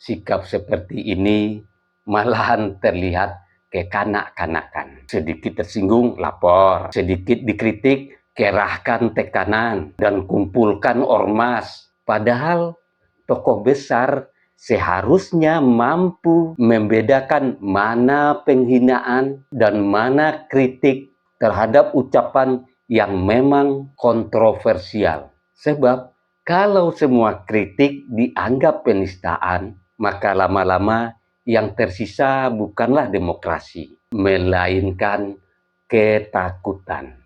Sikap seperti ini malahan terlihat kekanak-kanakan. Sedikit tersinggung, lapor. Sedikit dikritik, kerahkan tekanan dan kumpulkan ormas. Padahal tokoh besar seharusnya mampu membedakan mana penghinaan dan mana kritik terhadap ucapan yang memang kontroversial. Sebab kalau semua kritik dianggap penistaan, maka lama-lama yang tersisa bukanlah demokrasi, melainkan ketakutan.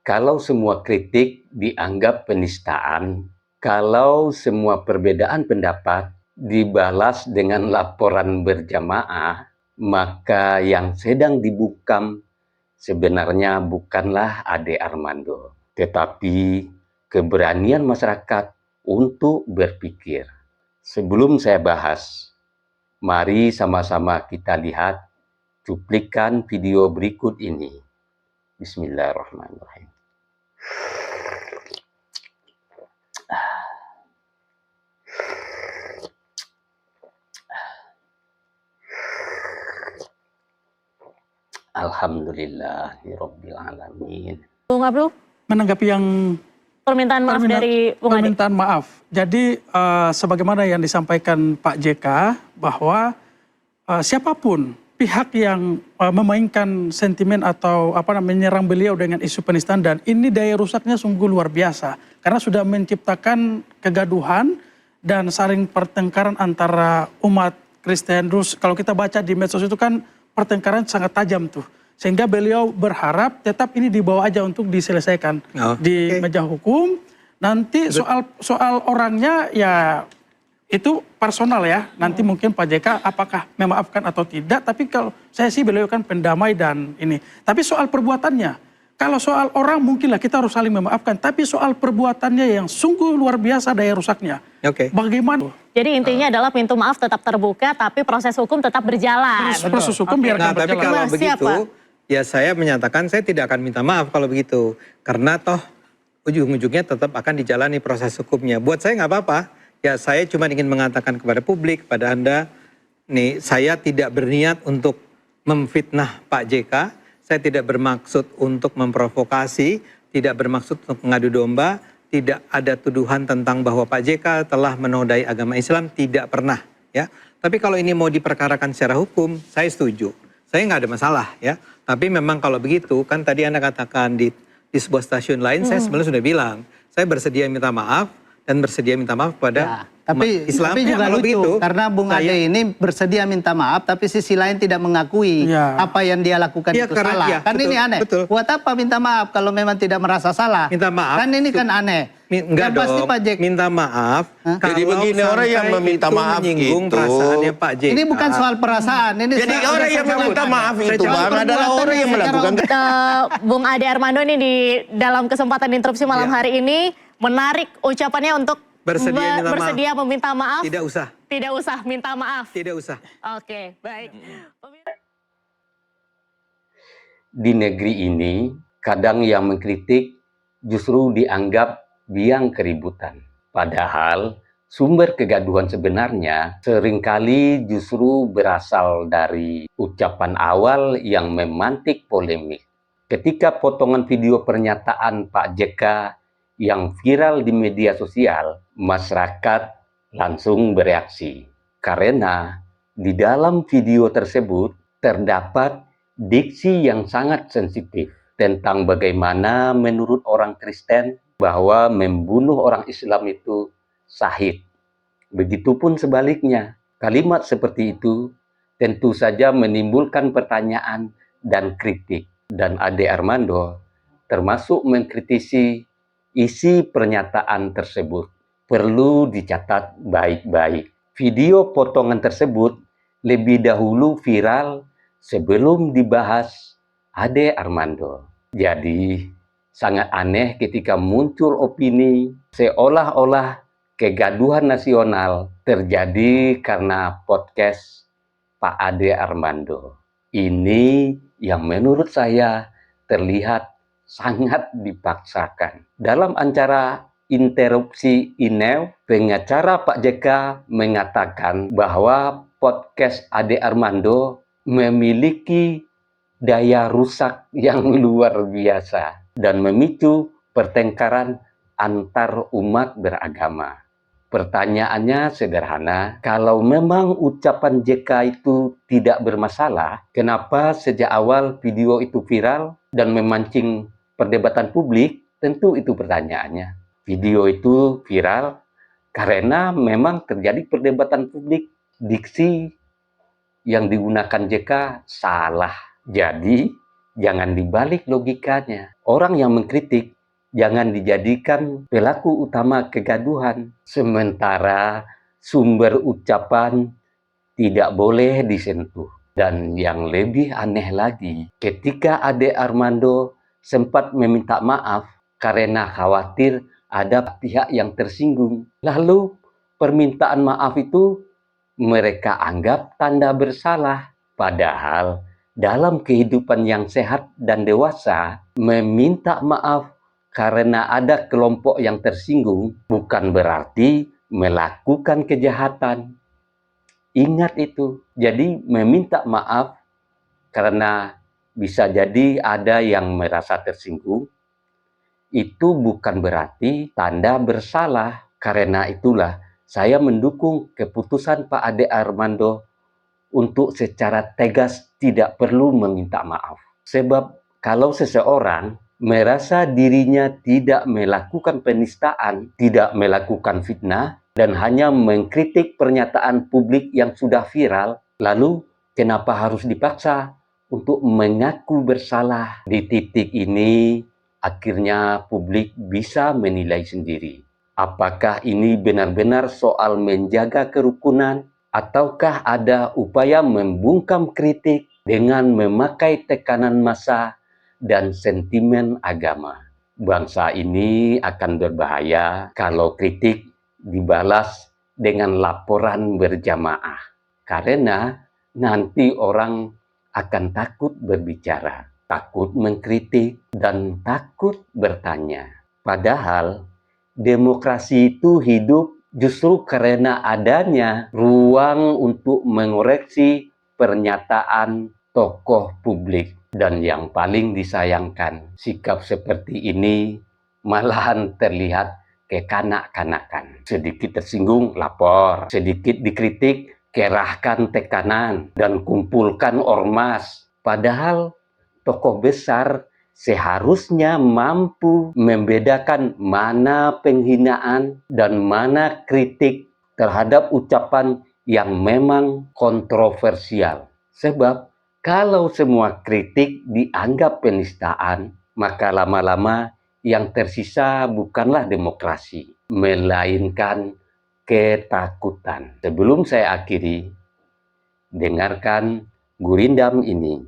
Kalau semua kritik dianggap penistaan, kalau semua perbedaan pendapat dibalas dengan laporan berjamaah, maka yang sedang dibungkam sebenarnya bukanlah Ade Armando, tetapi keberanian masyarakat untuk berpikir. Sebelum saya bahas, mari sama-sama kita lihat cuplikan video berikut ini. Bismillahirrahmanirrahim. Alhamdulillahirabbil alamin. Bung Abdul, menanggapi yang permintaan maaf dari Bung Ade. permintaan maaf. Jadi sebagaimana yang disampaikan Pak JK bahwa siapapun pihak yang memainkan sentimen atau menyerang beliau dengan isu penistaan, dan ini daya rusaknya sungguh luar biasa karena sudah menciptakan kegaduhan dan saling pertengkaran antara umat Kristen. Terus kalau kita baca di medsos itu kan pertengkaran sangat tajam tuh. Sehingga beliau berharap tetap ini dibawa aja untuk diselesaikan di meja hukum. Nanti soal orangnya ya itu personal ya. Nanti mungkin Pak JK apakah memaafkan atau tidak. Tapi kalau saya sih beliau kan pendamai dan ini. Tapi soal perbuatannya, kalau soal orang mungkinlah kita harus saling memaafkan. Tapi soal perbuatannya yang sungguh luar biasa daya rusaknya. Bagaimana? Jadi intinya adalah pintu maaf tetap terbuka, tapi proses hukum tetap berjalan. Proses hukum biarkan berjalan. Tapi kalau begitu, ya saya menyatakan saya tidak akan minta maaf kalau begitu. Karena toh ujung-ujungnya tetap akan dijalani proses hukumnya. Buat saya nggak apa-apa. Ya saya cuma ingin mengatakan kepada publik, kepada Anda, nih saya tidak berniat untuk memfitnah Pak JK. Saya tidak bermaksud untuk memprovokasi, tidak bermaksud untuk mengadu domba. Tidak ada tuduhan tentang bahwa Pak JK telah menodai agama Islam, tidak pernah. Ya. Tapi kalau ini mau diperkarakan secara hukum, saya setuju. Saya nggak ada masalah ya. Tapi memang kalau begitu, kan tadi Anda katakan di sebuah stasiun lain, saya sebenarnya sudah bilang, saya bersedia minta maaf dan bersedia minta maaf kepada Islam. Tapi juga lucu, begitu, karena Bung Ade ini bersedia minta maaf, tapi sisi lain tidak mengakui apa yang dia lakukan itu salah. Kan ini aneh. Buat apa minta maaf kalau memang tidak merasa salah? Minta maaf. Kan ini kan aneh. Enggak dong, pasti Pak JK minta maaf. Jadi begini, orang yang meminta maaf itu perasaannya Pak JK. Ini bukan soal perasaan. Ini jadi orang yang meminta maaf itu Bang adalah orang yang melakukan. Bung Ade Armando ini di dalam kesempatan interupsi malam hari ini menarik ucapannya untuk bersedia meminta maaf. Tidak usah. Tidak usah minta maaf. Tidak usah. Oke, baik. Di negeri ini, kadang yang mengkritik justru dianggap biang keributan. Padahal sumber kegaduhan sebenarnya seringkali justru berasal dari ucapan awal yang memantik polemik. Ketika potongan video pernyataan Pak JK yang viral di media sosial, masyarakat langsung bereaksi. Karena di dalam video tersebut terdapat diksi yang sangat sensitif tentang bagaimana menurut orang Kristen bahwa membunuh orang Islam itu syahid. Begitupun sebaliknya, kalimat seperti itu tentu saja menimbulkan pertanyaan dan kritik. Dan Ade Armando termasuk mengkritisi isi pernyataan tersebut. Perlu dicatat baik-baik. Video potongan tersebut lebih dahulu viral sebelum dibahas Ade Armando. Jadi sangat aneh ketika muncul opini seolah-olah kegaduhan nasional terjadi karena podcast Pak Ade Armando. Ini yang menurut saya terlihat sangat dipaksakan. Dalam acara interupsi INEW, pengacara Pak JK mengatakan bahwa podcast Ade Armando memiliki daya rusak yang luar biasa dan memicu pertengkaran antar umat beragama. Pertanyaannya sederhana, kalau memang ucapan JK itu tidak bermasalah, kenapa sejak awal video itu viral dan memancing perdebatan publik? Tentu itu pertanyaannya. Video itu viral karena memang terjadi perdebatan publik. Diksi yang digunakan JK salah. Jadi, jangan dibalik logikanya. Orang yang mengkritik jangan dijadikan pelaku utama kegaduhan. Sementara sumber ucapan tidak boleh disentuh. Dan yang lebih aneh lagi, ketika Ade Armando sempat meminta maaf karena khawatir ada pihak yang tersinggung. Lalu permintaan maaf itu mereka anggap tanda bersalah. Padahal dalam kehidupan yang sehat dan dewasa, meminta maaf karena ada kelompok yang tersinggung bukan berarti melakukan kejahatan. Ingat itu. Jadi meminta maaf karena bisa jadi ada yang merasa tersinggung, itu bukan berarti tanda bersalah. Karena itulah saya mendukung keputusan Pak Ade Armando untuk secara tegas tidak perlu meminta maaf. Sebab kalau seseorang merasa dirinya tidak melakukan penistaan, tidak melakukan fitnah, dan hanya mengkritik pernyataan publik yang sudah viral, lalu kenapa harus dipaksa untuk mengaku bersalah? Di titik ini, akhirnya publik bisa menilai sendiri. Apakah ini benar-benar soal menjaga kerukunan, ataukah ada upaya membungkam kritik dengan memakai tekanan massa dan sentimen agama? Bangsa ini akan berbahaya kalau kritik dibalas dengan laporan berjamaah. Karena nanti orang akan takut berbicara, takut mengkritik, dan takut bertanya. Padahal demokrasi itu hidup justru karena adanya ruang untuk mengoreksi pernyataan tokoh publik. Dan yang paling disayangkan, sikap seperti ini malahan terlihat kekanak-kanakan. Sedikit tersinggung, lapor. Sedikit dikritik, kerahkan tekanan dan kumpulkan ormas. Padahal tokoh besar seharusnya mampu membedakan mana penghinaan dan mana kritik terhadap ucapan yang memang kontroversial. Sebab kalau semua kritik dianggap penistaan, maka lama-lama yang tersisa bukanlah demokrasi, melainkan ketakutan. Sebelum saya akhiri, dengarkan gurindam ini.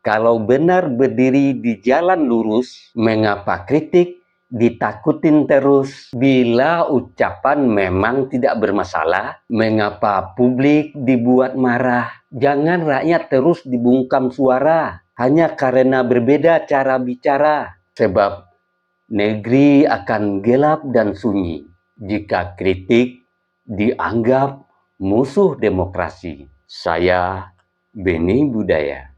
Kalau benar berdiri di jalan lurus, mengapa kritik ditakutin terus? Bila ucapan memang tidak bermasalah, mengapa publik dibuat marah? Jangan rakyat terus dibungkam suara hanya karena berbeda cara bicara. Sebab negeri akan gelap dan sunyi jika kritik dianggap musuh demokrasi. Saya Beni Budaya.